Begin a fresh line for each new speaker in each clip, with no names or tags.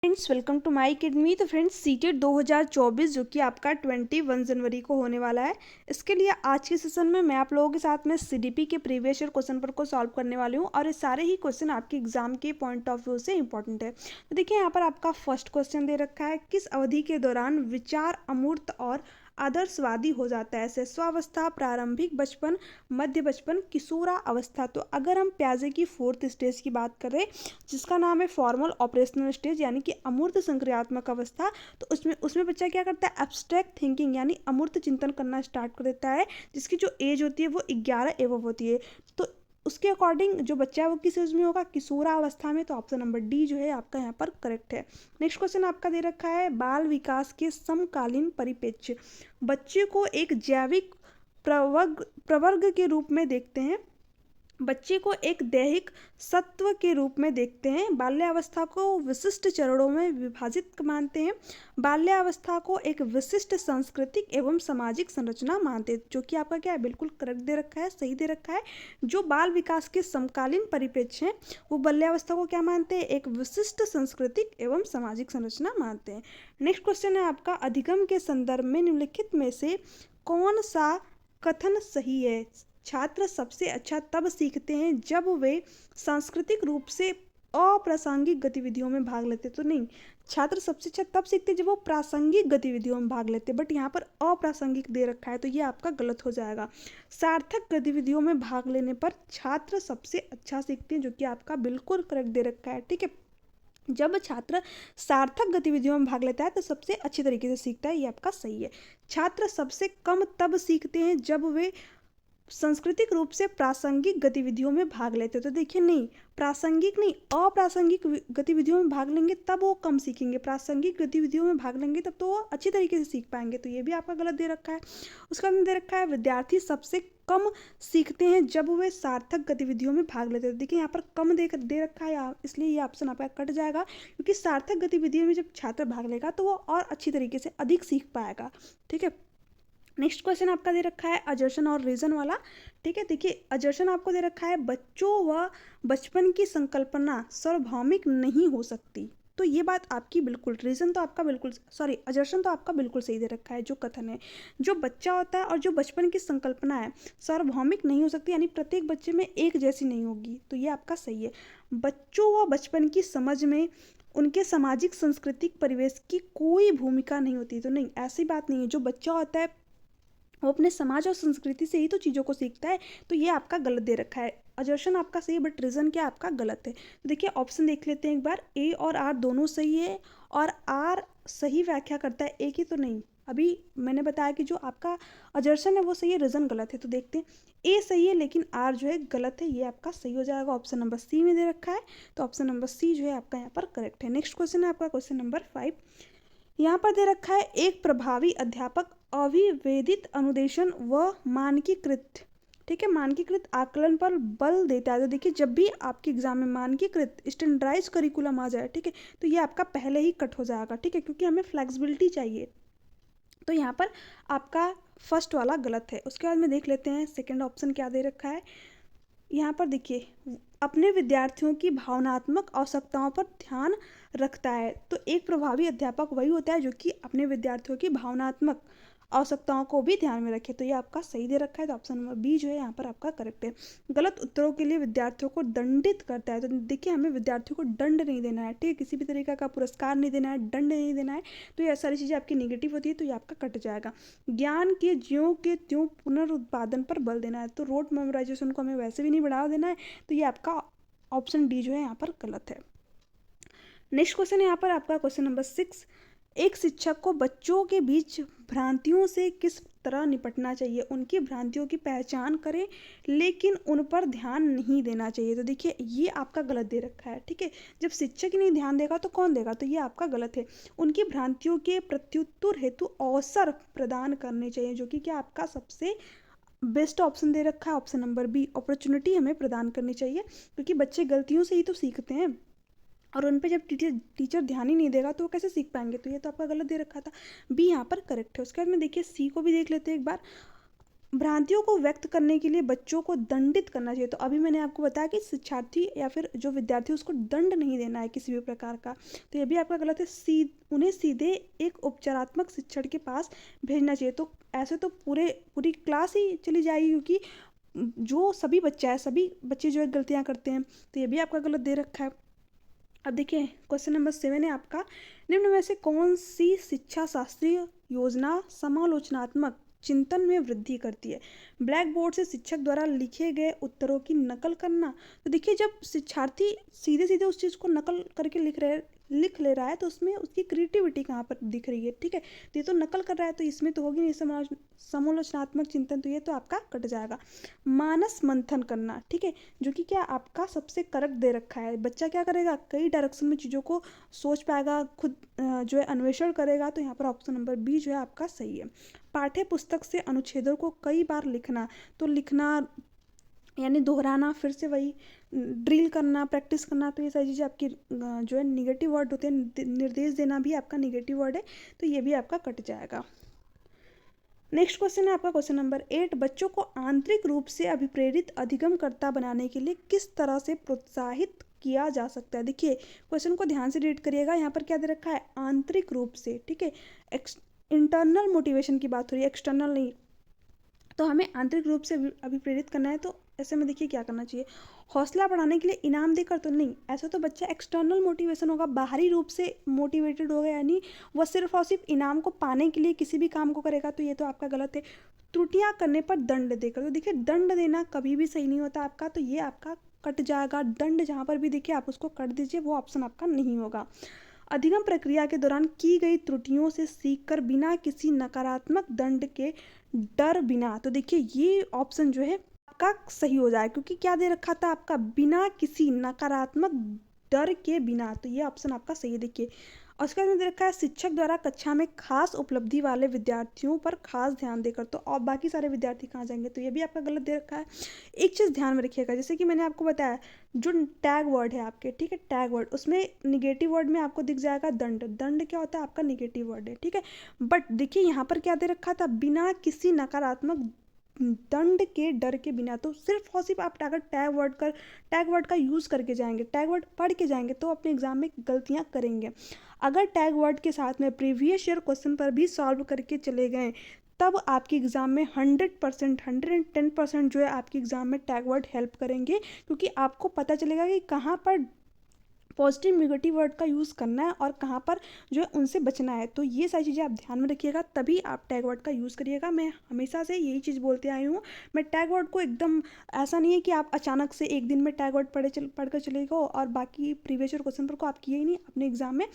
Friends, welcome to my academy. तो friends, CTET 2024 जो कि आपका 21 जनवरी को होने वाला है, इसके लिए आज के सेशन में मैं आप लोगों के साथ में सीडीपी के प्रीवियस ईयर क्वेश्चन पेपर को सॉल्व करने वाली हूं और ये सारे ही क्वेश्चन आपके एग्जाम के पॉइंट ऑफ व्यू से इंपॉर्टेंट है। तो देखिए, यहाँ पर आपका फर्स्ट क्वेश्चन दे रखा है, किस अवधि के दौरान विचार अमूर्त और आदर्शवादी हो जाता है? शिशुअवस्था, प्रारंभिक बचपन, मध्य बचपन, किशोरा अवस्था। तो अगर हम प्याजे की फोर्थ स्टेज की बात करें, जिसका नाम है फॉर्मल ऑपरेशनल स्टेज यानी कि अमूर्त संक्रियात्मक अवस्था, तो उसमें उसमें बच्चा क्या करता है? एब्स्ट्रैक्ट थिंकिंग यानी अमूर्त चिंतन करना स्टार्ट कर देता है, जिसकी जो एज होती है वो 11 एवं होती है। तो उसके अकॉर्डिंग जो बच्चा है वो किस एज में होगा? किशोरा अवस्था में। तो ऑप्शन नंबर डी जो है आपका यहाँ पर करेक्ट है। नेक्स्ट क्वेश्चन आपका दे रखा है, बाल विकास के समकालीन परिप्रेक्ष्य। बच्चे को एक जैविक प्रवर्ग के रूप में देखते हैं, बच्चे को एक दैहिक सत्व के रूप में देखते हैं, बाल्यावस्था को विशिष्ट चरणों में विभाजित मानते हैं, बाल्यावस्था को एक विशिष्ट सांस्कृतिक एवं सामाजिक संरचना मानते हैं। जो कि आपका क्या है? बिल्कुल करेक्ट दे रखा है, सही दे रखा है। जो बाल विकास के समकालीन परिप्रेक्ष्य हैं वो बाल्यावस्था को क्या मानते हैं? एक विशिष्ट सांस्कृतिक एवं सामाजिक संरचना मानते हैं। नेक्स्ट क्वेश्चन है आपका, अधिगम के संदर्भ में निम्नलिखित में से कौन सा कथन सही है? छात्र सबसे अच्छा तब सीखते हैं जब वे सांस्कृतिक रूप से अप्रासंगिक गतिविधियों में भाग लेते। तो नहीं, छात्र सबसे अच्छा तब सीखते हैं जब वो प्रासंगिक गतिविधियों में भाग लेते, बट यहाँ पर अप्रासंगिक दे रखा है तो ये आपका गलत हो जाएगा। सार्थक गतिविधियों में भाग लेने पर छात्र सबसे अच्छा सीखते हैं, जो कि आपका बिल्कुल करेक्ट दे रखा है। ठीक है, जब छात्र सार्थक गतिविधियों में भाग लेता है तो सबसे अच्छी तरीके से सीखता है, ये आपका सही है। छात्र सबसे कम तब सीखते हैं जब वे सांस्कृतिक रूप से प्रासंगिक गतिविधियों में भाग लेते। तो देखिए, नहीं, प्रासंगिक नहीं, अप्रासंगिक गतिविधियों में भाग लेंगे तब वो कम सीखेंगे, प्रासंगिक गतिविधियों में भाग लेंगे तब तो वो अच्छी तरीके से सीख पाएंगे। तो ये भी आपका गलत दे रखा है। उसका दे रखा है, विद्यार्थी सबसे कम सीखते हैं जब वे सार्थक गतिविधियों में भाग लेते हैं। देखिए, यहाँ पर कम दे रखा है, इसलिए ये ऑप्शन आपका कट जाएगा, क्योंकि सार्थक गतिविधियों में जब छात्र भाग लेगा तो वो और अच्छी तरीके से अधिक सीख पाएगा। ठीक है, नेक्स्ट क्वेश्चन आपका दे रखा है अजर्शन और रीजन वाला। ठीक है, देखिए, अजर्शन आपको दे रखा है, बच्चों व बचपन की संकल्पना सार्वभौमिक नहीं हो सकती। तो ये बात आपकी बिल्कुल, रीजन तो आपका बिल्कुल, सॉरी, अजर्शन तो आपका बिल्कुल सही दे रखा है। जो कथन है, जो बच्चा होता है और जो बचपन की संकल्पना है सार्वभौमिक नहीं हो सकती, यानी प्रत्येक बच्चे में एक जैसी नहीं होगी, तो ये आपका सही है। बच्चों व बचपन की समझ में उनके सामाजिक सांस्कृतिक परिवेश की कोई भूमिका नहीं होती। तो नहीं, ऐसी बात नहीं है। जो बच्चा होता है वो अपने समाज और संस्कृति से ही तो चीज़ों को सीखता है, तो ये आपका गलत दे रखा है। अजर्शन आपका सही, बट रीज़न क्या आपका गलत है। तो देखिए, ऑप्शन देख लेते हैं एक बार, ए और आर दोनों सही है, और आर सही व्याख्या करता है, ए की तो नहीं। अभी मैंने बताया कि जो आपका अजर्शन है वो सही है, रीज़न गलत है। तो देखते हैं, ए सही है लेकिन आर जो है गलत है, ये आपका सही हो जाएगा। ऑप्शन नंबर सी में दे रखा है, तो ऑप्शन नंबर सी जो है आपका यहाँ पर करेक्ट है। नेक्स्ट क्वेश्चन है आपका क्वेश्चन नंबर 5। यहाँ पर दे रखा है, एक प्रभावी अध्यापक अविभेदित अनुदेशन व मानकीकृत, ठीक है, मानकीकृत आकलन पर बल देता है। तो देखिए, जब भी आपके एग्जाम में मानकीकृत स्टैंडर्डाइज करिकुलम आ जाए, ठीक है, तो ये आपका पहले ही कट हो जाएगा। ठीक है, क्योंकि हमें फ्लेक्सिबिलिटी चाहिए। तो यहाँ पर आपका फर्स्ट वाला गलत है। उसके बाद में देख लेते हैं सेकेंड ऑप्शन क्या दे रखा है। यहाँ पर देखिए, अपने विद्यार्थियों की भावनात्मक आवश्यकताओं पर ध्यान रखता है। तो एक प्रभावी अध्यापक वही होता है जो कि अपने विद्यार्थियों की भावनात्मक आवश्यकताओं को भी ध्यान में रखे। तो ये आपका सही दे रखा है, तो ऑप्शन नंबर बी जो है यहाँ पर आपका करेक्ट है। गलत उत्तरों के लिए विद्यार्थियों को दंडित करता है। तो देखिए, हमें विद्यार्थियों को दंड नहीं देना है, ठीक है, किसी भी तरीके का पुरस्कार नहीं देना है, दंड नहीं देना है। तो ये सारी चीज़ें आपकी नेगेटिव होती है, तो ये आपका कट जाएगा। ज्ञान के ज्यों के त्यों पुनरुत्पादन पर बल देना है। तो रोड मेमोराइजेशन को हमें वैसे भी नहीं बढ़ावा देना है, तो ये आपका ऑप्शन डी जो है यहाँ पर गलत है। नेक्स्ट क्वेश्चन है यहाँ पर आपका क्वेश्चन नंबर 6। एक शिक्षक को बच्चों के बीच भ्रांतियों से किस तरह निपटना चाहिए? उनकी भ्रांतियों की पहचान करें लेकिन उन पर ध्यान नहीं देना चाहिए। तो देखिए, ये आपका गलत दे रखा है। ठीक है, जब शिक्षक ही नहीं ध्यान देगा तो कौन देगा? तो ये आपका गलत है। उनकी भ्रांतियों के प्रत्युत्तर हेतु अवसर प्रदान करने चाहिए, जो कि क्या आपका सबसे बेस्ट ऑप्शन दे रखा है, ऑप्शन नंबर बी, अपॉर्चुनिटी हमें प्रदान करनी चाहिए, क्योंकि बच्चे गलतियों से ही तो सीखते हैं, और उन पे जब टीचर ध्यान ही नहीं देगा तो वो कैसे सीख पाएंगे? तो ये तो आपका गलत दे रखा था, बी यहाँ पर करेक्ट है। उसके बाद में देखिए, सी को भी देख लेते हैं एक बार। भ्रांतियों को व्यक्त करने के लिए बच्चों को दंडित करना चाहिए। तो अभी मैंने आपको बताया कि शिक्षार्थी या फिर जो विद्यार्थी उसको दंड नहीं देना है किसी भी प्रकार का, तो ये भी आपका गलत है। उन्हें सीधे एक उपचारात्मक शिक्षण के पास भेजना चाहिए। तो ऐसे तो पूरी क्लास ही चली जाएगी, क्योंकि जो सभी बच्चे जो है गलतियाँ करते हैं, तो ये भी आपका गलत दे रखा है। अब देखिए क्वेश्चन नंबर 7 है आपका, निम्न में से कौन सी शिक्षा शास्त्रीय योजना समालोचनात्मक चिंतन में वृद्धि करती है? ब्लैक बोर्ड से शिक्षक द्वारा लिखे गए उत्तरों की नकल करना। तो देखिए जब शिक्षार्थी सीधे सीधे उस चीज़ को नकल करके लिख ले रहा है, तो उसमें उसकी क्रिएटिविटी कहाँ पर दिख रही है? ठीक है, तो ये तो नकल कर रहा है, तो इसमें तो होगी नहीं समालोचनात्मक चिंतन, तो ये तो आपका कट जाएगा। मानस मंथन करना, ठीक है, जो कि क्या आपका सबसे करेक्ट दे रखा है। बच्चा क्या करेगा, कई डायरेक्शन में चीज़ों को सोच पाएगा, खुद जो है अन्वेषण करेगा, तो यहाँ पर ऑप्शन नंबर बी जो है आपका सही है। पाठ्य पुस्तक से अनुच्छेदों को कई बार लिखना, तो लिखना यानी दोहराना, फिर से वही ड्रिल करना, प्रैक्टिस करना, तो ये सारी चीज़ें आपकी जो है निगेटिव वर्ड होते हैं। निर्देश देना भी आपका निगेटिव वर्ड है, तो ये भी आपका कट जाएगा। नेक्स्ट क्वेश्चन है आपका क्वेश्चन नंबर 8, बच्चों को आंतरिक रूप से अभिप्रेरित अधिगमकर्ता बनाने के लिए किस तरह से प्रोत्साहित किया जा सकता है? देखिए क्वेश्चन को ध्यान से रीड करिएगा, यहाँ पर क्या दे रखा है, आंतरिक रूप से, ठीक है, इंटरनल मोटिवेशन की बात हो रही है, एक्सटर्नल नहीं। तो हमें आंतरिक रूप से अभिप्रेरित करना है, तो ऐसे में देखिए क्या करना चाहिए, हौसला बढ़ाने के लिए इनाम देकर तो नहीं, ऐसा तो बच्चा एक्सटर्नल मोटिवेशन होगा, बाहरी रूप से मोटिवेटेड होगा, यानी वह सिर्फ और सिर्फ इनाम को पाने के लिए किसी भी काम को करेगा, तो ये तो आपका गलत है। त्रुटियां करने पर दंड देकर, तो देखिए दंड देना कभी भी सही नहीं होता आपका, तो ये आपका कट जाएगा। दंड जहाँ पर भी देखिए आप उसको कट दीजिए, वो ऑप्शन आपका नहीं होगा। अधिगम प्रक्रिया के दौरान की गई त्रुटियों से सीखकर बिना किसी नकारात्मक दंड के डर बिना, तो देखिए ये ऑप्शन जो है आपका सही हो जाए, क्योंकि क्या दे रखा था आपका, बिना किसी नकारात्मक डर के बिना, तो ये ऑप्शन आपका सही है। देखिए और उसके बाद में दे रखा है, शिक्षक द्वारा कक्षा में खास उपलब्धि वाले विद्यार्थियों पर खास ध्यान देकर, तो और बाकी सारे विद्यार्थी कहाँ जाएंगे, तो ये भी आपका गलत दे रखा है। एक चीज़ ध्यान में रखिएगा, जैसे कि मैंने आपको बताया, जो टैग वर्ड है आपके, ठीक है, टैग वर्ड, उसमें निगेटिव वर्ड में आपको दिख जाएगा दंड। दंड क्या होता है, आपका निगेटिव वर्ड है, ठीक है। बट देखिए यहाँ पर क्या दे रखा था, बिना किसी नकारात्मक दंड के डर के बिना, तो सिर्फ और सिर्फ आप अगर टैग वर्ड का यूज़ करके जाएंगे, टैग वर्ड पढ़ के जाएंगे, तो अपने एग्जाम में गलतियाँ करेंगे। अगर टैग वर्ड के साथ में प्रीवियस ईयर क्वेश्चन पर भी सॉल्व करके चले गए, तब आपकी एग्ज़ाम में 100%, 110% जो है आपकी एग्ज़ाम में टैग वर्ड हेल्प करेंगे, क्योंकि आपको पता चलेगा कि कहाँ पर पॉजिटिव निगेटिव वर्ड का यूज़ करना है और कहाँ पर जो है उनसे बचना है। तो ये सारी चीज़ें आप ध्यान में रखिएगा, तभी आप टैग वर्ड का यूज़ करिएगा। मैं हमेशा से यही चीज़ बोलते आई हूँ। मैं टैग वर्ड को एकदम, ऐसा नहीं है कि आप अचानक से एक दिन में टैग वर्ड पढ़कर चले गए और बाकी प्रीवियस ईयर क्वेश्चन पर को आप किए ही नहीं अपने एग्जाम में।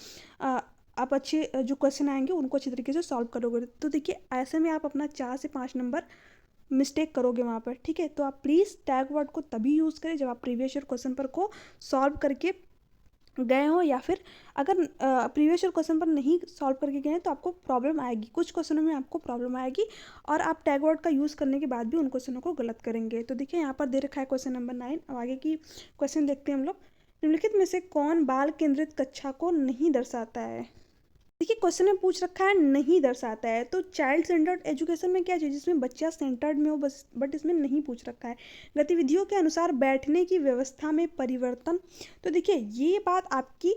आप अच्छे जो क्वेश्चन आएंगे उनको अच्छी तरीके से सॉल्व करोगे, तो देखिए ऐसे में आप अपना 4 से 5 नंबर मिस्टेक करोगे वहाँ पर, ठीक है। तो आप प्लीज़ टैग वर्ड को तभी यूज़ करें जब आप प्रीवियस ईयर क्वेश्चन पर को सॉल्व करके गए हो, या फिर अगर प्रीवियस ईयर क्वेश्चन पर नहीं सॉल्व करके गए हैं तो आपको प्रॉब्लम आएगी, कुछ क्वेश्चनों में आपको प्रॉब्लम आएगी और आप टैग वर्ड का यूज़ करने के बाद भी उन क्वेश्चनों को गलत करेंगे। तो देखिए यहाँ पर दे रखा है क्वेश्चन नंबर 9। अब आगे की क्वेश्चन देखते हैं हम लोग। निम्नलिखित में से कौन बाल केंद्रित कक्षा को नहीं दर्शाता है? देखिए क्वेश्चन में पूछ रखा है नहीं दर्शाता है, तो चाइल्ड सेंटर्ड एजुकेशन में क्या चाहिए, जिसमें बच्चा सेंटर्ड में हो बस, बट इसमें नहीं पूछ रखा है। गतिविधियों के अनुसार बैठने की व्यवस्था में परिवर्तन, तो देखिए ये बात आपकी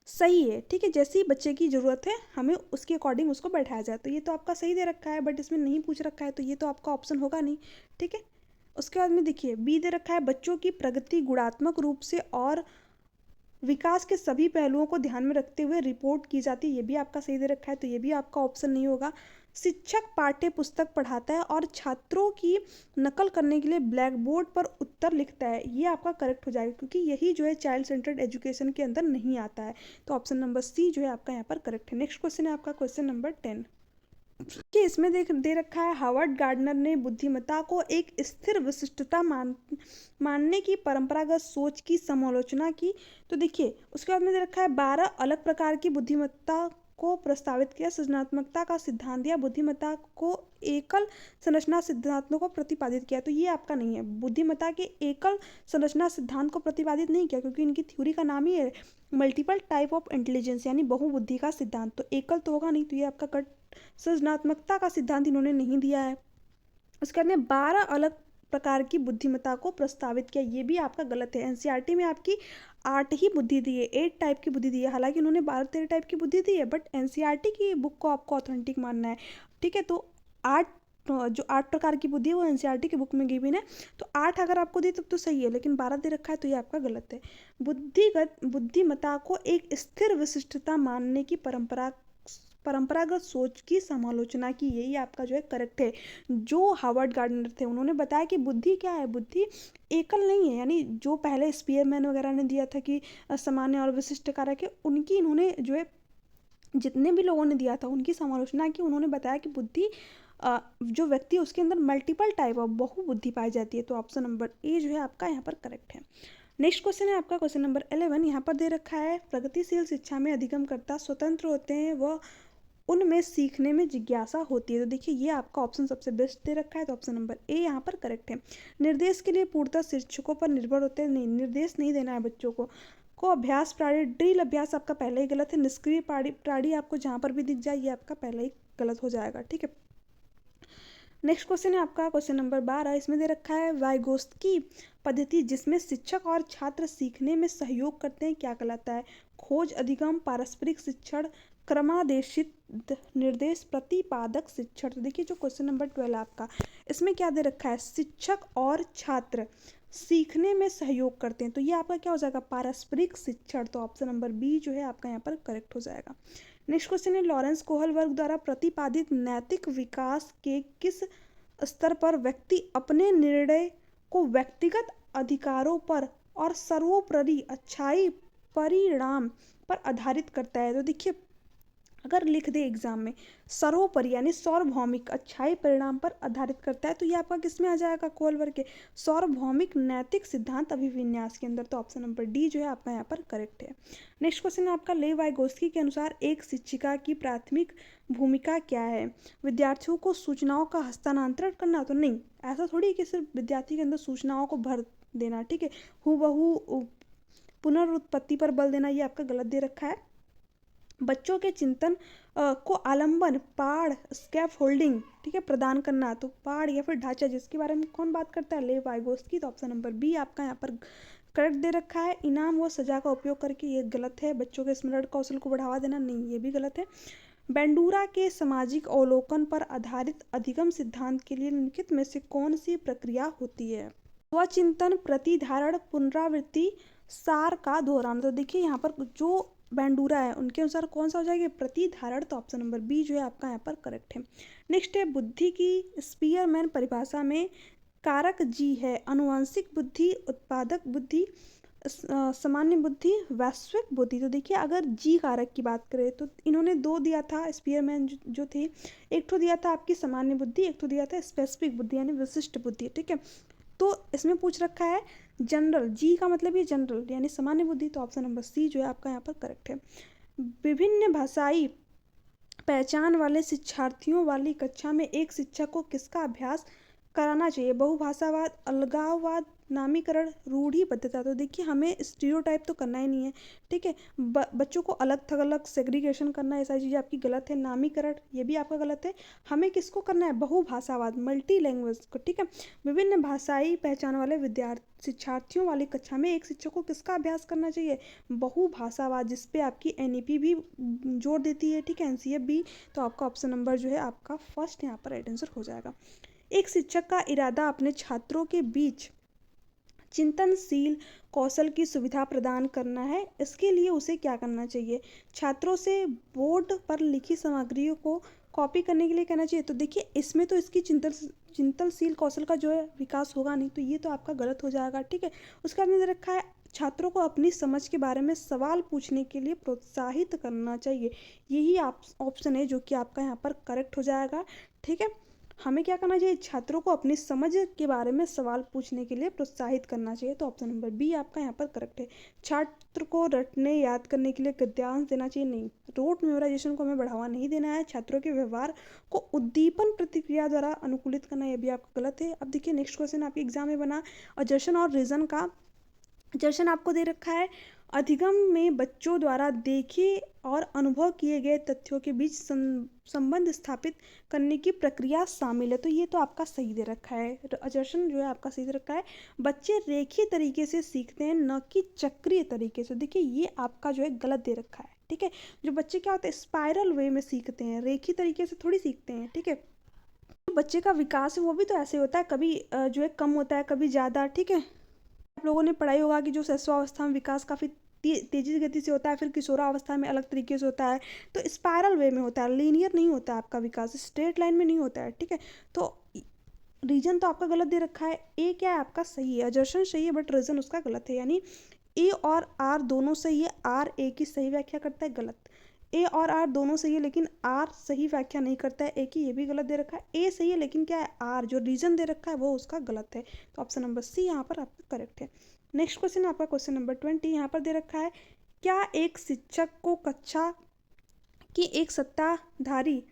सही है, ठीक है, जैसी ही बच्चे की ज़रूरत है हमें उसके अकॉर्डिंग उसको बैठाया जाए, तो ये तो आपका सही दे रखा है, बट इसमें नहीं पूछ रखा है, तो ये तो आपका ऑप्शन होगा नहीं, ठीक है। उसके बाद में देखिए बी दे रखा है, बच्चों की प्रगति गुणात्मक रूप से और विकास के सभी पहलुओं को ध्यान में रखते हुए रिपोर्ट की जाती है, ये भी आपका सही दे रखा है, तो ये भी आपका ऑप्शन नहीं होगा। शिक्षक पाठ्य पुस्तक पढ़ाता है और छात्रों की नकल करने के लिए ब्लैक बोर्ड पर उत्तर लिखता है, ये आपका करेक्ट हो जाएगा, क्योंकि यही जो है चाइल्ड सेंटर्ड एजुकेशन के अंदर नहीं आता है, तो ऑप्शन नंबर सी जो है आपका यहाँ पर करेक्ट है। नेक्स्ट क्वेश्चन है आपका क्वेश्चन नंबर 10 कि इसमें दे रखा है, हावर्ड गार्डनर ने बुद्धिमत्ता को एक स्थिर विशिष्टता मानने की परंपरागत सोच की समालोचना की, तो देखिए उसके बाद में दे रखा है 12 अलग प्रकार की बुद्धिमत्ता को प्रस्तावित किया, सृजनात्मकता का सिद्धांत दिया, बुद्धिमत्ता को एकल संरचना सिद्धांतों को प्रतिपादित किया, तो ये आपका नहीं है। बुद्धिमत्ता के एकल संरचना सिद्धांत को प्रतिपादित नहीं किया, क्योंकि इनकी थ्योरी का नाम ही है मल्टीपल टाइप ऑफ इंटेलिजेंस, यानी बहुबुद्धि का सिद्धांत, तो एकल तो होगा नहीं, तो ये आपका कट। सृजनात्मकता का सिद्धांत इन्होंने नहीं दिया है। उसके बाद में 12 अलग प्रकार की बुद्धिमत्ता को प्रस्तावित किया, ये भी आपका गलत है। एनसीईआरटी में आपकी 8 ही बुद्धि दी है, 8 टाइप की बुद्धि दी है। हालांकि उन्होंने 12-13 टाइप की बुद्धि दी है, बट एनसीईआरटी की बुक को आपको ऑथेंटिक मानना है, ठीक है। तो 8 जो 8 प्रकार की बुद्धि है वो एनसीईआरटी की बुक में गिवन है, तो 8 अगर आपको दी तब तो सही है, लेकिन 12 दे रखा है तो ये आपका गलत है। बुद्धिगत बुद्धिमत्ता को एक स्थिर विशिष्टता मानने की परंपरागत सोच की समालोचना की, यही आपका जो है करेक्ट है। जो हार्वर्ड गार्डनर थे उन्होंने बताया कि बुद्धि क्या है, बुद्धि एकल नहीं है, यानी जो पहले स्पीयरमैन वगैरह ने दिया था कि सामान्य और विशिष्ट कारक है, उनकी इन्होंने जो है जितने भी लोगों ने दिया था उनकी समालोचना की। उन्होंने बताया कि बुद्धि जो व्यक्ति है उसके अंदर मल्टीपल टाइप ऑफ बहुबुद्धि पाई जाती है। तो ऑप्शन नंबर ए जो है आपका यहाँ पर करेक्ट है। नेक्स्ट क्वेश्चन है आपका क्वेश्चन नंबर 11, यहाँ पर दे रखा है प्रगतिशील शिक्षा में अधिगमकर्ता स्वतंत्र होते हैं व उनमें सीखने में जिज्ञासा होती है। तो देखिए ये आपका ऑप्शन सबसे बेस्ट दे रखा है, तो ऑप्शन नंबर ए यहाँ पर करेक्ट है। निर्देश के लिए पूर्णतः शिक्षकों पर निर्भर होते हैं, नहीं, निर्देश नहीं देना है बच्चों को अभ्यास प्राणी ड्रिल अभ्यास आपका पहले ही गलत है। निष्क्रिय प्राणी आपको जहाँ पर भी दिख जाए ये आपका पहले ही गलत हो जाएगा, ठीक है। नेक्स्ट क्वेश्चन है आपका क्वेश्चन नंबर 12, इसमें दे रखा है वाइगोत्स्की पद्धति जिसमें शिक्षक और छात्र सीखने में सहयोग करते हैं क्या कहलाता है? खोज, अधिगम, पारस्परिक शिक्षण, क्रमादेशित निर्देश, प्रतिपादक शिक्षण। तो देखिए जो क्वेश्चन नंबर 12 आपका, इसमें क्या दे रखा है, शिक्षक और छात्र सीखने में सहयोग करते हैं, तो ये आपका क्या हो जाएगा, पारस्परिक शिक्षण। तो ऑप्शन नंबर बी जो है आपका यहाँ पर करेक्ट हो जाएगा। नेक्स्ट क्वेश्चन है लॉरेंस कोहल वर्ग द्वारा प्रतिपादित नैतिक विकास के किस स्तर पर व्यक्ति अपने निर्णय को व्यक्तिगत अधिकारों पर और सर्वोपरि अच्छाई परिणाम पर आधारित करता है? तो देखिए अगर लिख दे एग्जाम में सर्वोपरि यानी सार्वभौमिक अच्छाई परिणाम पर आधारित करता है, तो ये आपका किस में आ जाएगा, कोहल वर्ग के सार्वभौमिक नैतिक सिद्धांत अभिविन्यास के अंदर। तो ऑप्शन नंबर डी जो है आपका यहाँ पर करेक्ट है। नेक्स्ट क्वेश्चन है आपका ले वाइगोत्स्की के अनुसार एक शिक्षिका की प्राथमिक भूमिका क्या है? विद्यार्थियों को सूचनाओं का हस्तांतरण करना? तो नहीं, ऐसा थोड़ी है कि सिर्फ विद्यार्थी के अंदर सूचनाओं को भर देना, ठीक है। हूबहू पुनरुत्पत्ति पर बल देना, ये आपका गलत दे रखा है। बच्चों के चिंतन को आलंबन, पाड़, स्कैफोल्डिंग, ठीक है, प्रदान करना। तो पाड़ या फिर ढांचा जिसके बारे में कौन बात करता है, ले वाइगोत्स्की। तो ऑप्शन नंबर बी आपका यहाँ पर करेक्ट दे रखा है। इनाम व सजा का उपयोग करके, ये गलत है। बच्चों के स्मरण कौशल को बढ़ावा देना, नहीं, ये भी गलत है। बेंडूरा के सामाजिक अवलोकन पर आधारित अधिगम सिद्धांत के लिए निम्नलिखित में से कौन सी प्रक्रिया होती है? स्वचिंतन, प्रतिधारण, पुनरावृत्ति, सार का दोहराना। तो देखिए यहाँ पर जो बेंडूरा है उनके अनुसार कौन सा हो जाएगा, प्रतिधारण। तो ऑप्शन नंबर बी जो है आपका यहाँ पर करेक्ट है। नेक्स्ट है बुद्धि की स्पीयरमैन परिभाषा में कारक जी है, आनुवंशिक बुद्धि, उत्पादक बुद्धि, सामान्य बुद्धि, वैश्विक बुद्धि। तो देखिए अगर जी कारक की बात करें तो इन्होंने 2 दिया था स्पीयरमैन जो थे, एक तो दिया था आपकी सामान्य बुद्धि, एक तो दिया था स्पेसिफिक बुद्धि यानी विशिष्ट बुद्धि, ठीक है। तो इसमें पूछ रखा है जनरल, जी का मतलब ये जनरल यानी सामान्य बुद्धि। तो ऑप्शन नंबर सी जो है आपका यहाँ पर करेक्ट है। विभिन्न भाषाई पहचान वाले शिक्षार्थियों वाली कक्षा में एक शिक्षक को किसका अभ्यास कराना चाहिए? बहुभाषावाद, अलगाववाद, नामीकरण, रूढ़िबद्धता। तो देखिए हमें स्टीरियोटाइप तो करना ही नहीं है, ठीक है। बच्चों को अलग थलग सेग्रीगेशन करना, ये सारी चीज़ें आपकी गलत है। नामीकरण ये भी आपका गलत है। हमें किसको करना है, बहुभाषावाद, मल्टी लैंग्वेज को, ठीक है। विभिन्न भाषाई पहचान वाले शिक्षार्थियों वाली कक्षा में एक शिक्षक को किसका अभ्यास करना चाहिए? बहुभाषावाद, जिसपे आपकी एनईपी भी जोर देती है, ठीक है, एनसीएफ भी। तो आपका ऑप्शन नंबर जो है आपका फर्स्ट यहाँ पर राइट आंसर हो जाएगा। एक शिक्षक का इरादा अपने छात्रों के बीच चिंतनशील कौशल की सुविधा प्रदान करना है, इसके लिए उसे क्या करना चाहिए? छात्रों से बोर्ड पर लिखी सामग्रियों को कॉपी करने के लिए कहना चाहिए। तो देखिए इसमें तो इसकी चिंतनशील कौशल का जो है विकास होगा नहीं, तो ये तो आपका गलत हो जाएगा, ठीक है। उसके बाद में रखा है छात्रों को अपनी समझ के बारे में सवाल पूछने के लिए प्रोत्साहित करना चाहिए। यही ऑप्शन है जो कि आपका यहाँ पर करेक्ट हो जाएगा, ठीक है। हमें क्या करना चाहिए, छात्रों को अपनी समझ के बारे में सवाल पूछने के लिए प्रोत्साहित करना चाहिए। तो ऑप्शन नंबर बी आपका यहाँ पर करेक्ट है। छात्र को रटने याद करने के लिए गद्यांश देना चाहिए, नहीं, रोट मेमोराइजेशन को हमें बढ़ावा नहीं देना है। छात्रों के व्यवहार को उद्दीपन प्रतिक्रिया द्वारा अनुकूलित करना, यह भी आपका गलत है। अब देखिए नेक्स्ट क्वेश्चन आपके एग्जाम में बना, और जर्शन और रीजन का। जर्शन आपको दे रखा है अधिगम में बच्चों द्वारा देखे और अनुभव किए गए तथ्यों के बीच संबंध स्थापित करने की प्रक्रिया शामिल है। तो ये तो आपका सही दे रखा है, असर्शन जो है आपका सही दे रखा है। बच्चे रेखीय तरीके से सीखते हैं, न कि चक्रीय तरीके से। देखिए ये आपका जो है गलत दे रखा है, ठीक है। जो बच्चे क्या होते हैं, स्पाइरल वे में सीखते हैं, रेखीय तरीके से थोड़ी सीखते हैं, ठीक है। तो बच्चे का विकास है वो भी तो ऐसे होता है, कभी जो है कम होता है, कभी ज़्यादा, ठीक है। आप लोगों ने पढ़ाई होगा कि जो शिशुअवस्था में विकास काफ़ी तेजी गति से होता है, फिर किशोरावस्था में अलग तरीके से होता है। तो स्पाइरल वे में होता है, लीनियर नहीं होता है आपका विकास, स्ट्रेट लाइन में नहीं होता है, ठीक है। तो रीजन तो आपका गलत दे रखा है। ए क्या है आपका सही है, अजर्शन सही है, बट रीजन उसका गलत है। यानी ए और आर दोनों सही है, आर ए की सही व्याख्या करता है, गलत। ए और आर दोनों सही है लेकिन आर सही व्याख्या नहीं करता है ए की, ये भी गलत दे रखा है। ए सही है लेकिन क्या है, आर जो रीजन दे रखा है वो उसका गलत है। तो ऑप्शन नंबर सी यहाँ पर आपका करेक्ट है। नेक्स्ट क्वेश्चन आपका क्वेश्चन नंबर 20 यहाँ पर दे रखा है, क्या एक शिक्षक को कक्षा की एक सत्ताधारी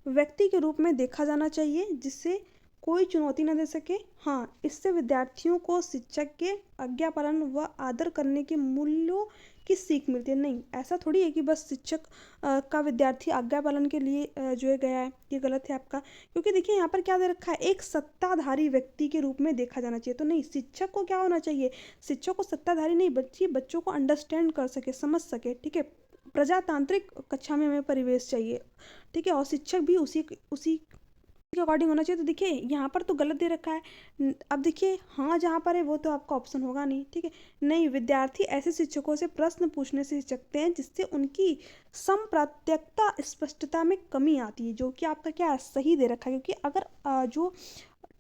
व्यक्ति के रूप में देखा जाना चाहिए जिससे कोई चुनौती न दे सके? हाँ, इससे विद्यार्थियों को शिक्षक के आज्ञा पालन व आदर करने के मूल्यों की सीख मिलती है। नहीं, ऐसा थोड़ी है कि बस शिक्षक का विद्यार्थी आज्ञा पालन के लिए जो है गया है, ये गलत है आपका। क्योंकि देखिए यहाँ पर क्या दे रखा है, एक सत्ताधारी व्यक्ति के रूप में देखा जाना चाहिए। तो नहीं, शिक्षक को क्या होना चाहिए, शिक्षक को सत्ताधारी नहीं, बच्चों को अंडरस्टैंड कर सके, समझ सके, ठीक है। प्रजातांत्रिक कक्षा में हमें परिवेश चाहिए, ठीक है, और शिक्षक भी उसी उसी के अकॉर्डिंग होना चाहिए। तो देखिए यहाँ पर तो गलत दे रखा है। अब देखिए हाँ जहाँ पर है वो तो आपका ऑप्शन होगा नहीं, ठीक है। नहीं, विद्यार्थी ऐसे शिक्षकों से प्रश्न पूछने से हिचकते हैं जिससे उनकी संप्रत्यक्ता स्पष्टता में कमी आती है, जो कि आपका क्या है, सही दे रखा है। क्योंकि अगर जो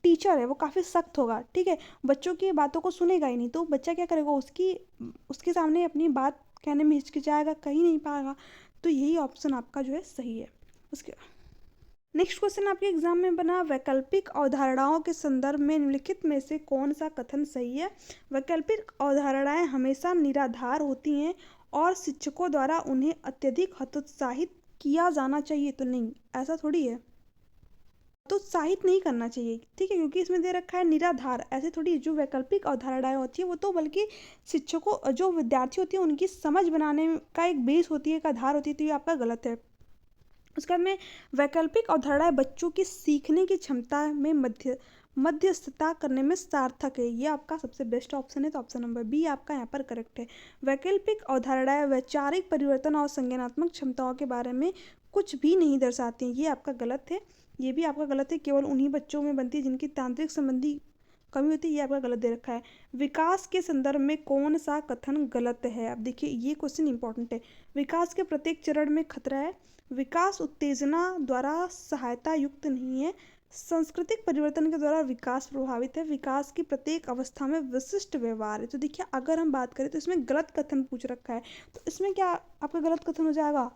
टीचर है वो काफ़ी सख्त होगा, ठीक है, बच्चों की बातों को सुनेगा ही नहीं, तो बच्चा क्या करेगा, उसके सामने अपनी बात कहने में हिचकिचाएगा, कहीं नहीं पाएगा। तो यही ऑप्शन आपका जो है सही है। उसके नेक्स्ट क्वेश्चन आपके एग्जाम में बना, वैकल्पिक अवधारणाओं के संदर्भ में निम्नलिखित में से कौन सा कथन सही है? वैकल्पिक अवधारणाएं हमेशा निराधार होती हैं और शिक्षकों द्वारा उन्हें अत्यधिक हतोत्साहित किया जाना चाहिए। तो नहीं, ऐसा थोड़ी है, तो उत्साहित नहीं करना चाहिए, ठीक है, क्योंकि इसमें दे रखा है निराधार। ऐसे थोड़ी, जो वैकल्पिक अवधारणाएं होती है वो तो बल्कि शिक्षकों, जो विद्यार्थी होती है उनकी समझ बनाने का एक बेस होती है, एक आधार होती है। तो ये आपका गलत है। उसके बाद में वैकल्पिक अवधारणाएं बच्चों की सीखने की क्षमता में मध्यस्थता करने में सार्थक है। ये आपका सबसे बेस्ट ऑप्शन है। तो ऑप्शन नंबर बी आपका यहाँ पर करेक्ट है। वैकल्पिक अवधारणाएं वैचारिक परिवर्तन और संज्ञानात्मक क्षमताओं के बारे में कुछ भी नहीं दर्शाती हैं। ये आपका गलत है, ये भी आपका गलत है। केवल उन्हीं बच्चों में बनती है जिनकी तांत्रिक संबंधी कमी होती है। ये आपका गलत दे रखा है। विकास के संदर्भ में कौन सा कथन गलत है? अब देखिए ये क्वेश्चन इंपॉर्टेंट है। विकास के प्रत्येक चरण में खतरा है, विकास उत्तेजना द्वारा सहायता युक्त नहीं है, सांस्कृतिक परिवर्तन के द्वारा विकास प्रभावित है, विकास की प्रत्येक अवस्था में विशिष्ट व्यवहार है। तो देखिए अगर हम बात करें तो इसमें गलत कथन पूछ रखा है, तो इसमें क्या आपका गलत कथन हो जाएगा?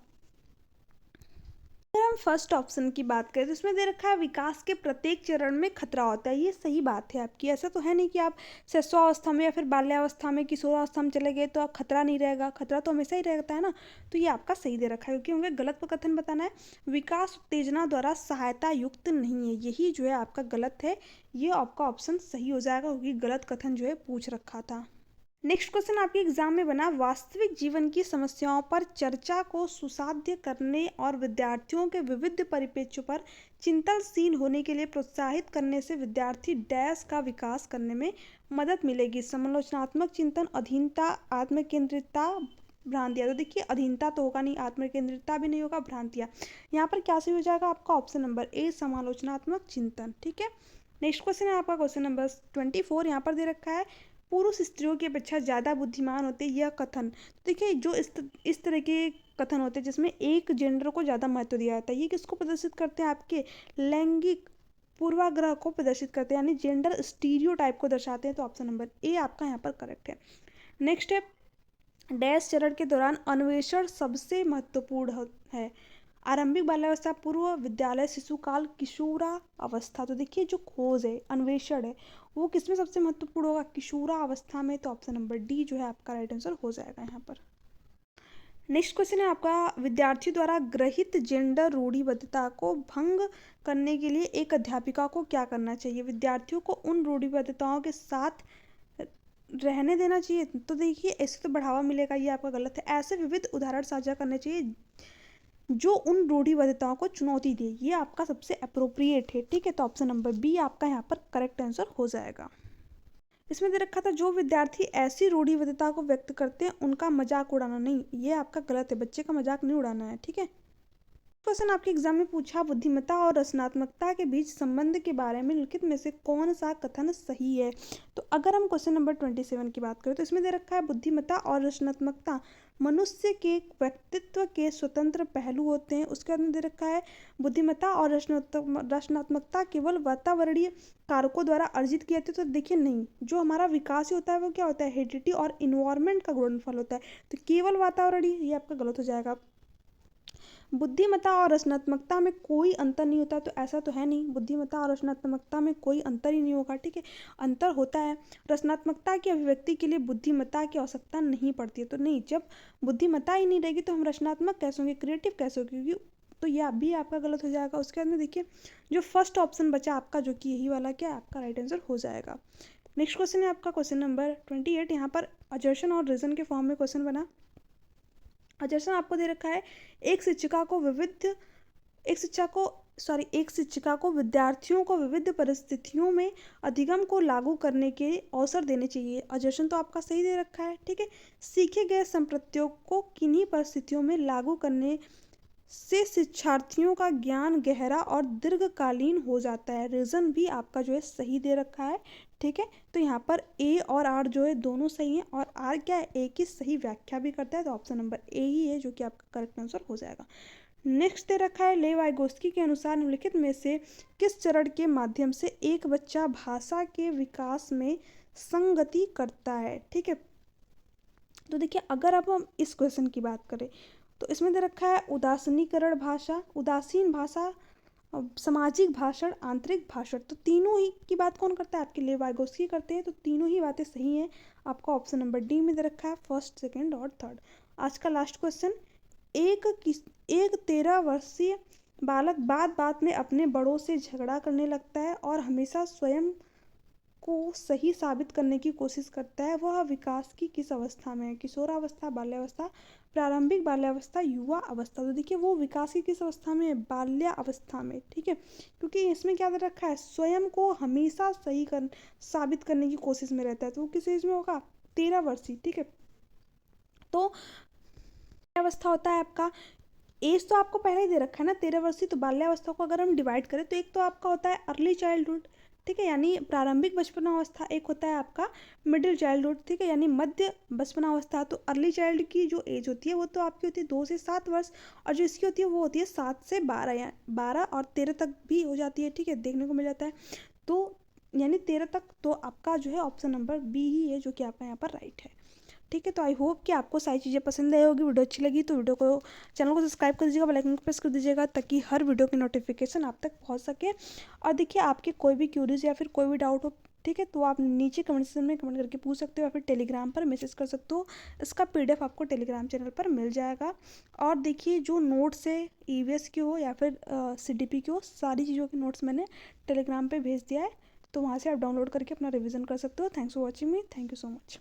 अगर हम फर्स्ट ऑप्शन की बात करें तो इसमें दे रखा है विकास के प्रत्येक चरण में खतरा होता है। ये सही बात है आपकी। ऐसा तो है नहीं कि आप शिशुअवस्था में या फिर बाल्यावस्था में, किशोरावस्था में चले गए तो आप खतरा नहीं रहेगा, खतरा तो हमेशा ही रहता है ना। तो ये आपका सही दे रखा है, क्योंकि हमें गलत कथन बताना है। विकास उत्तेजना द्वारा सहायता युक्त नहीं है, यही जो है आपका गलत है। ये आपका ऑप्शन सही हो जाएगा, क्योंकि गलत कथन जो है पूछ रखा था। नेक्स्ट क्वेश्चन आपके एग्जाम में बना, वास्तविक जीवन की समस्याओं पर चर्चा को सुसाध्य करने और विद्यार्थियों के विविध परिप्रेक्ष्यों पर चिंतनशील होने के लिए प्रोत्साहित करने से विद्यार्थी डैश का विकास करने में मदद मिलेगी। समालोचनात्मक चिंतन, अधीनता, आत्मकेंद्रितता, भ्रांतियाँ। तो देखिए अधीनता तो होगा नहीं, आत्मकेंद्रितता भी नहीं होगा, भ्रांतियाँ। यहाँ पर क्या सही हो जाएगा आपका? ऑप्शन नंबर ए, समालोचनात्मक चिंतन, ठीक है। नेक्स्ट क्वेश्चन है आपका क्वेश्चन नंबर 24। यहाँ पर दे रखा है, पुरुष स्त्रियों की अपेक्षा ज़्यादा बुद्धिमान होते हैं, यह कथन। तो देखिए जो इस तरह के कथन होते हैं जिसमें एक जेंडर को ज़्यादा महत्व दिया जाता है, ये किसको प्रदर्शित करते हैं? आपके लैंगिक पूर्वाग्रह को प्रदर्शित करते हैं, यानी जेंडर स्टीरियोटाइप को दर्शाते हैं। तो ऑप्शन नंबर ए आपका यहाँ पर करेक्ट है। नेक्स्ट है, डैश चरण के दौरान अन्वेषण सबसे महत्वपूर्ण है। आरंभिक बाल्यावस्था, पूर्व विद्यालय, शिशुकाल, किशोरा अवस्था। तो देखिए जो खोज है, अन्वेषण है, वो किसमें सबसे महत्वपूर्ण होगा? किशोरा अवस्था में। तो ऑप्शन नंबर डी जो है आपका राइट आंसर हो जाएगा यहाँ पर। नेक्स्ट क्वेश्चन है आपका, विद्यार्थी द्वारा ग्रहित जेंडर रूढ़िबद्धता को भंग करने के लिए एक अध्यापिका को क्या करना चाहिए? विद्यार्थियों को उन रूढ़िबद्धताओं के साथ रहने देना चाहिए, तो देखिए ऐसे तो बढ़ावा मिलेगा, ये आपका गलत है। ऐसे विविध उदाहरण साझा करने चाहिए जो उन रूढ़िबद्धताओं को चुनौती दे, ये आपका सबसे अप्रोप्रिएट है। ठीक है, तो ऑप्शन नंबर बी आपका यहाँ पर करेक्ट आंसर हो जाएगा। इसमें दे रखा था जो विद्यार्थी ऐसी रूढ़िबद्धता को व्यक्त करते हैं उनका मजाक उड़ाना नहीं, ये आपका गलत है, बच्चे का मजाक नहीं उड़ाना है। ठीक है, क्वेश्चन आपके एग्जाम में पूछा बुद्धिमत्ता और रचनात्मकता के बीच संबंध के बारे में निम्नलिखित में से कौन सा कथन सही है। तो अगर हम क्वेश्चन नंबर 27 की बात करें तो इसमें दे रखा है बुद्धिमत्ता और रचनात्मकता मनुष्य के व्यक्तित्व के स्वतंत्र पहलू होते हैं। उसके बाद में दे रखा है बुद्धिमत्ता और रचनात्मकता केवल वातावरणीय कारकों द्वारा अर्जित किए जाते, तो देखिए नहीं, जो हमारा विकास ही होता है वो क्या होता है, हेरिडिटी और इन्वायरमेंट का गुणनफल होता है, तो केवल वातावरणीय, ये आपका गलत हो जाएगा। बुद्धिमत्ता और रचनात्मकता में कोई अंतर नहीं होता, तो ऐसा तो है नहीं, बुद्धिमत्ता और रचनात्मकता में कोई अंतर ही नहीं होगा। ठीक है, अंतर होता है, रचनात्मकता की अभिव्यक्ति के लिए बुद्धिमत्ता की आवश्यकता नहीं पड़ती है, तो नहीं, जब बुद्धिमत्ता ही नहीं रहेगी तो हम रचनात्मक कैसे होंगे, क्रिएटिव कैसे होंगे, क्योंकि तो ये भी आपका गलत हो जाएगा। उसके बाद में देखिए जो फर्स्ट ऑप्शन बचा आपका, जो कि यही वाला क्या आपका राइट आंसर हो जाएगा। नेक्स्ट क्वेश्चन है आपका क्वेश्चन नंबर 28। यहाँ पर अजर्शन और रीजन के फॉर्म में क्वेश्चन बना। अजर्सन आपको दे रखा है एक शिक्षिका को विद्यार्थियों को विविध परिस्थितियों में अधिगम को लागू करने के अवसर देने चाहिए। अजर्सन तो आपका सही दे रखा है। ठीक है, सीखे गए संप्रत्यों को किन्हीं परिस्थितियों में लागू करने से शिक्षार्थियों का ज्ञान गहरा और दीर्घकालीन हो जाता है। रीजन भी आपका जो है सही दे रखा है। ठीक है, तो यहाँ पर ए और आर जो है दोनों सही हैं, और आर क्या है, ए की सही व्याख्या भी करता है, तो ऑप्शन नंबर ए ही है जो कि आपका करेक्ट आंसर हो जाएगा। नेक्स्ट दे रखा है लेव वाइगोस्की के अनुसार निम्नलिखित में से किस चरण के माध्यम से एक बच्चा भाषा के विकास में संगति करता है। ठीक है, तो देखिए अगर अब हम इस क्वेश्चन की बात करें तो इसमें दे रखा है उदासीनीकरण भाषा, उदासीन भाषा, सामाजिक भाषण, आंतरिक भाषण, तो तीनों ही की बात कौन करता है, आपके लेव वाइगोस्की करते हैं, तो तीनों ही बातें सही हैं। आपका ऑप्शन नंबर डी में दे रखा है फर्स्ट, सेकंड और थर्ड। आज का लास्ट क्वेश्चन, एक 13 वर्षीय बालक बात बात में अपने बड़ों से झगड़ा करने लगता है और हमेशा स्वयं को सही साबित करने की कोशिश करता है, वह विकास की किस अवस्था में है, किशोरावस्था, बाल्यावस्था, प्रारंभिक बाल्यावस्था, युवा अवस्था। तो देखिए वो विकास की किस अवस्था में है, बाल्यावस्था में। ठीक है, क्योंकि इसमें क्या दे रखा है, स्वयं को हमेशा साबित करने की कोशिश में रहता है, तो वो किस एज में होगा, 13 वर्षीय। ठीक है, तो अवस्था होता है आपका, एज तो आपको पहले ही दे रखा है ना 13 वर्षीय, तो बाल्यावस्था को अगर हम डिवाइड करें तो एक तो आपका होता है अर्ली चाइल्डहुड। ठीक है, यानी प्रारंभिक बचपनावस्था, एक होता है आपका मिडिल चाइल्डहुड। ठीक है, यानी मध्य बचपनावस्था। तो अर्ली चाइल्ड की जो एज होती है वो तो आपकी होती है 2 से 7 वर्ष, और जो इसकी होती है वो होती है 7 से 12, या 12 और 13 तक भी हो जाती है। ठीक है, देखने को मिल जाता है, तो यानी 13 तक, तो आपका जो है ऑप्शन नंबर बी ही है जो कि आपका यहाँ पर राइट है। ठीक है, तो आई होप कि आपको सारी चीज़ें पसंद आई होगी। वीडियो अच्छी लगी तो वीडियो को, चैनल को सब्सक्राइब कर दीजिएगा, बेल आइकन को प्रेस कर दीजिएगा ताकि हर वीडियो की नोटिफिकेशन आप तक पहुंच सके। और देखिए आपके कोई भी क्यूरीज या फिर कोई भी डाउट हो, ठीक है, तो आप नीचे कमेंट सेक्शन में कमेंट करके पूछ सकते हो या फिर टेलीग्राम पर मैसेज कर सकते हो। इसका PDF आपको टेलीग्राम चैनल पर मिल जाएगा। और देखिए जो नोट्स है EVS के हो या फिर CDP के हो, सारी चीज़ों के नोट्स मैंने टेलीग्राम पर भेज दिया है, तो वहाँ से आप डाउनलोड करके अपना रिविज़न कर सकते हो। Thanks for watching me, thank you so much.